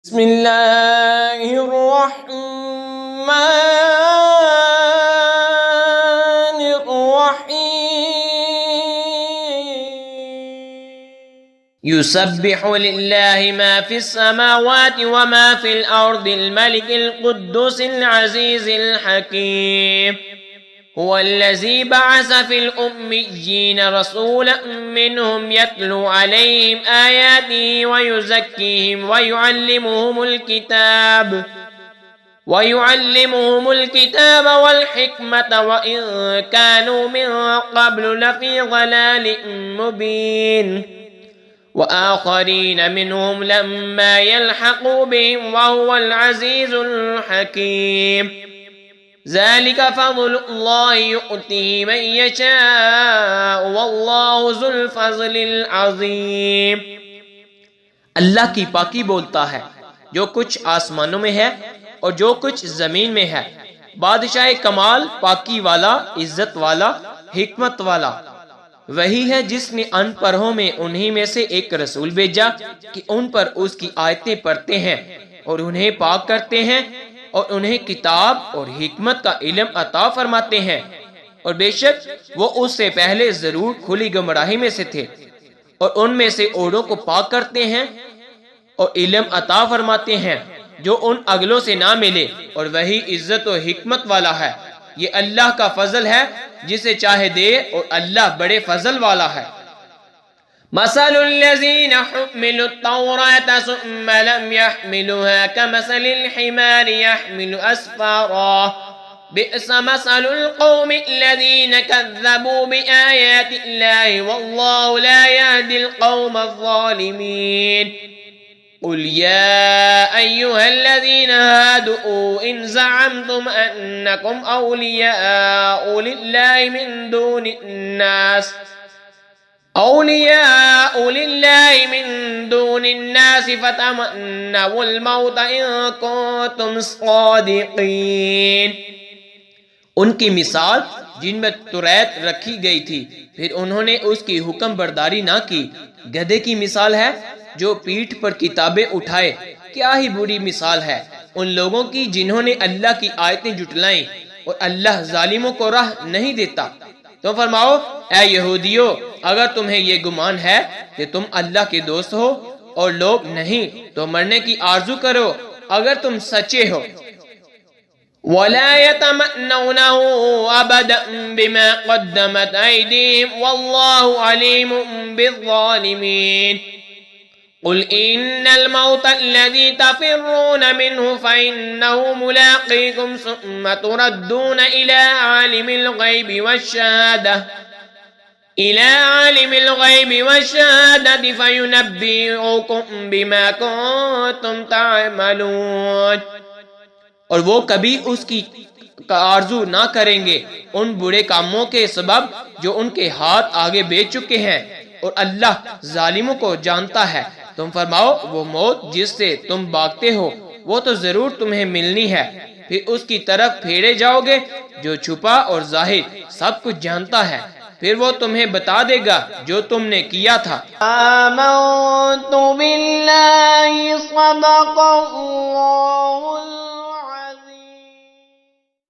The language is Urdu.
بسم اللہ الرحمن الرحیم یسبح للہ ما فی السماوات وما فی الارض الملک القدوس العزیز الحکیم هو الذي بعث في الأميين رسولا منهم يتلو عليهم آياته ويزكيهم ويعلمهم الكتاب والحكمة وإن كانوا من قبل لفي ضلال مبين وآخرين منهم لما يلحقوا بهم وهو العزيز الحكيم ذلك فضل الله يؤتيه من يشاء والله ذو الفضل العظیم۔ اللہ کی پاکی بولتا ہے جو کچھ آسمانوں میں ہے اور جو کچھ زمین میں ہے، بادشاہ کمال، پاکی والا، عزت والا، حکمت والا وہی ہے جس نے ان پڑھوں میں انہی میں سے ایک رسول بھیجا کہ ان پر اس کی آیتیں پڑھتے ہیں اور انہیں پاک کرتے ہیں اور انہیں کتاب اور حکمت کا علم عطا فرماتے ہیں، اور بے شک وہ اس سے پہلے ضرور کھلی گمراہی میں سے تھے، اور ان میں سے اوڑوں کو پاک کرتے ہیں اور علم عطا فرماتے ہیں جو ان اگلوں سے نہ ملے، اور وہی عزت و حکمت والا ہے۔ یہ اللہ کا فضل ہے جسے چاہے دے، اور اللہ بڑے فضل والا ہے۔ مثل الذين حملوا التوراة ثم لم يحملوها كمثل الحمار يحمل أسفارا بئس مثل القوم الذين كذبوا بآيات الله والله لا يهدي القوم الظالمين قل يا أيها الذين هادوا إن زعمتم أنكم أولياء لله من دون الناس فتمنوا الموت إن كنتم صادقين۔ ان کی مثال جن میں توریت رکھی گئی تھی پھر انہوں نے اس کی حکم برداری نہ کی، گدھے کی مثال ہے جو پیٹھ پر کتابیں اٹھائے، کیا ہی بری مثال ہے ان لوگوں کی جنہوں نے اللہ کی آیتیں جھٹلائیں، اور اللہ ظالموں کو راہ نہیں دیتا۔ تو فرماؤ اے یہودیو، اگر تمہیں یہ گمان ہے کہ تم اللہ کے دوست ہو اور لوگ نہیں تو مرنے کی آرزو کرو اگر تم سچے ہو۔ وَلَا يَتَمَنَّوْنَهُ أَبَدًا بِمَا قَدَّمَتْ أَيْدِيهِمْ وَاللَّهُ عَلِيمٌ بِالظَّالِمِينَ قُلْ إِنَّ الْمَوْتَ الَّذِي تَفِرُّونَ مِنْهُ فَإِنَّهُ مُلَاقِيكُمْ ثُمَّ تُرَدُّونَ إِلَى عَالِمِ الْغَيْبِ وَالشَّهَادَةِ فَيُنَبِّئُكُم بِمَا كُنتُمْ تَعْمَلُونَ۔ اور وہ کبھی اس کی آرزو نہ کریں گے ان برے کاموں کے سبب جو ان کے ہاتھ آگے بھیج چکے ہیں، اور اللہ ظالموں کو جانتا ہے۔ تم فرماؤ وہ موت جس سے تم بھاگتے ہو وہ تو ضرور تمہیں ملنی ہے، پھر اس کی طرف پھیرے جاؤ گے، جو چھپا اور ظاہر سب کچھ جانتا ہے، پھر وہ تمہیں بتا دے گا جو تم نے کیا تھا۔ آمنت باللہ صدق اللہ